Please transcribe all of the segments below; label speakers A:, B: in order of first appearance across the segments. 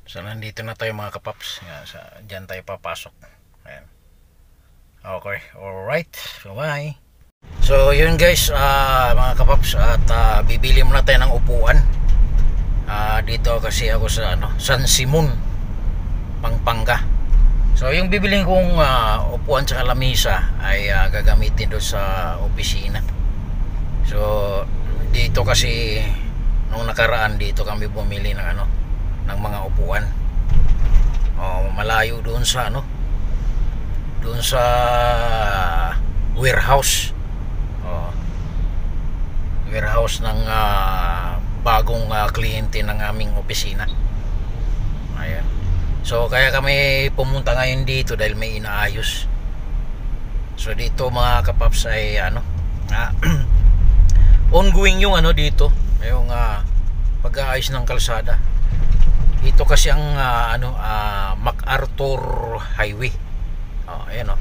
A: So nandito na tayo mga kapaps. Yan, dyan tayo papasok. Ayan. Okay, alright. So bye. So yun guys, mga kapaps, at bibili muna tayo ng upuan. Dito kasi ako sa San Simon, Pampanga. So yung bibiling kong upuan sa lamisa ay gagamitin doon sa opisina. So dito kasi nung nakaraan dito kami bumili ng ng mga upuan. Malayo doon sa doon sa warehouse. Warehouse ng bagong kliyente ng aming opisina. Ayan. So kaya kami pumunta ngayon dito dahil may inaayos. So dito mga kapaps ay ongoing yung dito, yung pag-aayos ng kalsada. Ito kasi ang MacArthur Highway. Ayan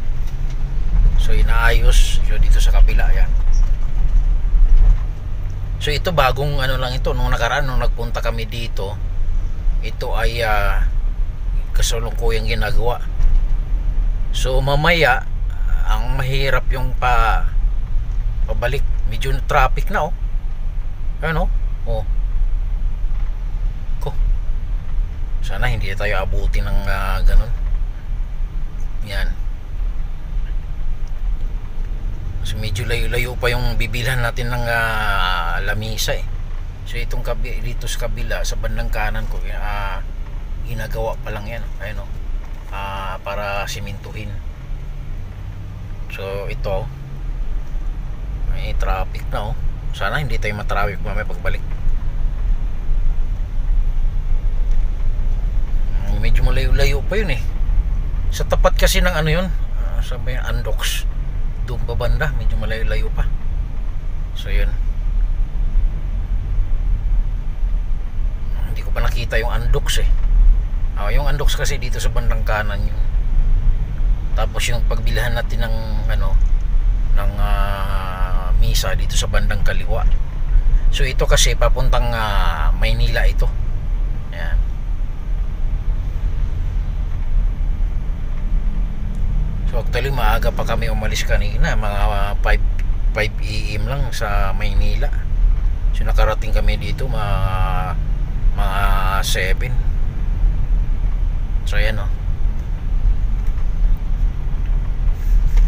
A: So inaayos so dito sa kabila yan. So ito bagong lang ito nung nakaraan nung nagpunta kami dito. Ito ay kasalukuyang ginagawa. So mamaya ang mahirap yung pabalik, medyo traffic na sana hindi tayo abutin ng ganun. Yan. So medyo layo-layo pa yung bibilhan natin ng lamisa So itong dito sa kabila sa bandang kanan ko ginagawa pa lang yan. Ayun para simintuhin. So ito may traffic na sana hindi tayo matraffic mamaya pagbalik. Medyo malayo-layo pa yun sa tapat kasi ng yun sabi yung Andox doon pa banda, medyo malayo-layo pa. So yun, hindi ko pa nakita yung Andox yung Andox kasi dito sa bandang kanan yun. Tapos yung pagbilhan natin ng ng misa dito sa bandang kaliwa. So ito kasi papuntang Maynila ito. Ayan. So actually maaga pa kami umalis kanina, mga 5 AM lang sa Maynila. So nakarating kami dito mga 7. So ayan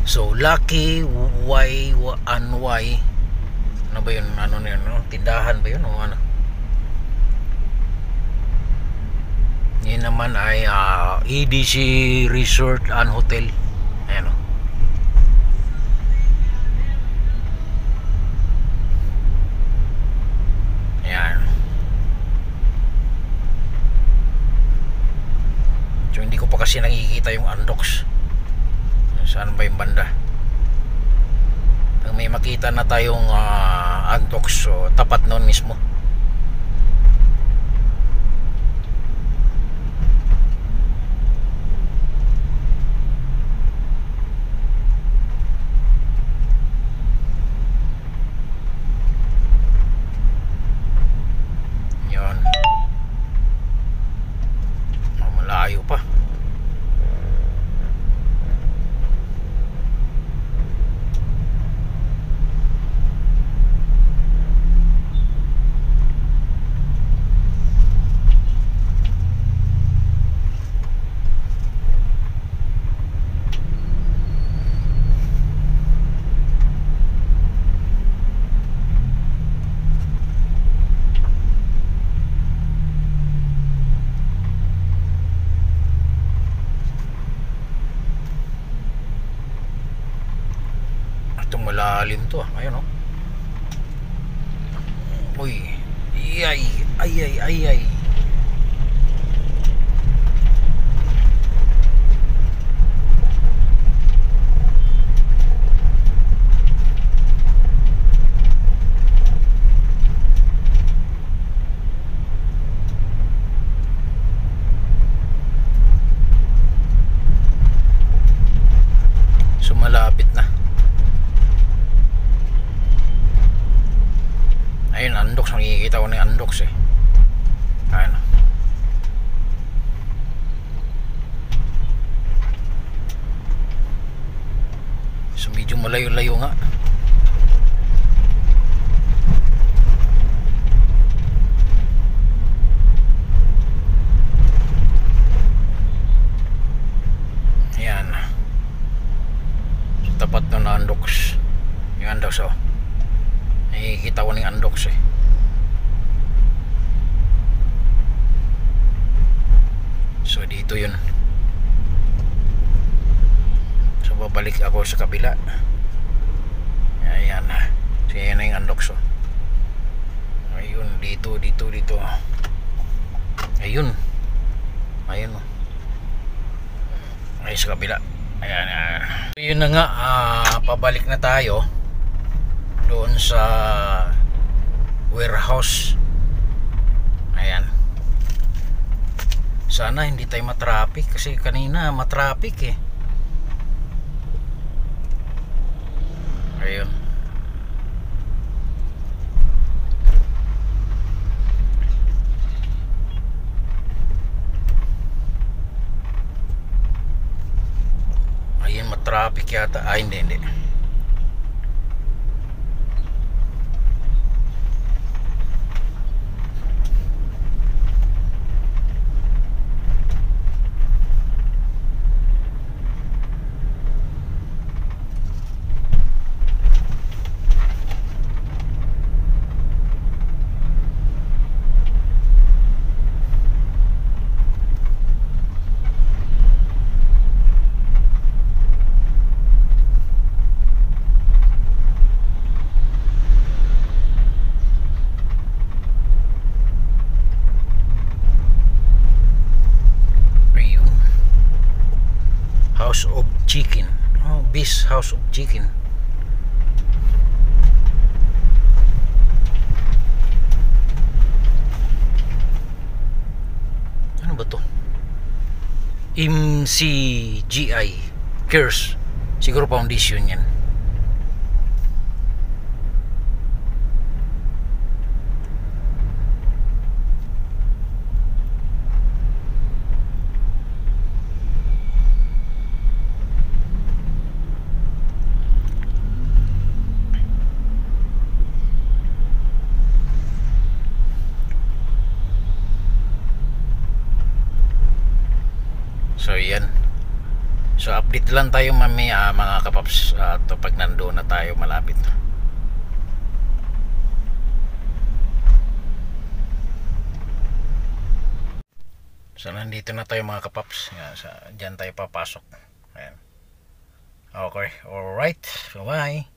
A: So Lucky Y and Y. Ano ba yun? Tindahan ba yun Yan naman ay EDC Resort and Hotel. Ayan Ayan. So hindi ko pa kasi nakikita yung Andox. Saan ba yung banda? Pag may makita na tayong Andox, so tapat noon mismo. Yun. Malayo pa. Itong malalim to ayun uy, ay so malapit na. Ayun, Andox, makikita ko na yung Andox Ayun malayo-layo nga. Yan. So, tapat na Andox. Yung Andox oh. Nakikita ko ng Andox eh. So dito yun. So babalik ako sa kabila. Ayan. So yan na yung Andox oh. Ayun, dito. Ayun. Ayun oh. Ay sa kabila. Ayan. So yun na nga, pabalik na tayo doon sa warehouse. Ayan. Sana hindi tayo matraffic kasi kanina matraffic eh. Ayun. Ayun, matraffic yata. Hindi. House of Chicken. Oh, Beast House of Chicken. Ano ba to? MCGI Cares. Siguro foundation yan. So yan. So update lang tayo mamaya mga kapaps to pag nandoon na tayo malapit. So nandito na tayo mga kapaps. Diyan tayo papasok. Ayan. Okay, alright. So bye.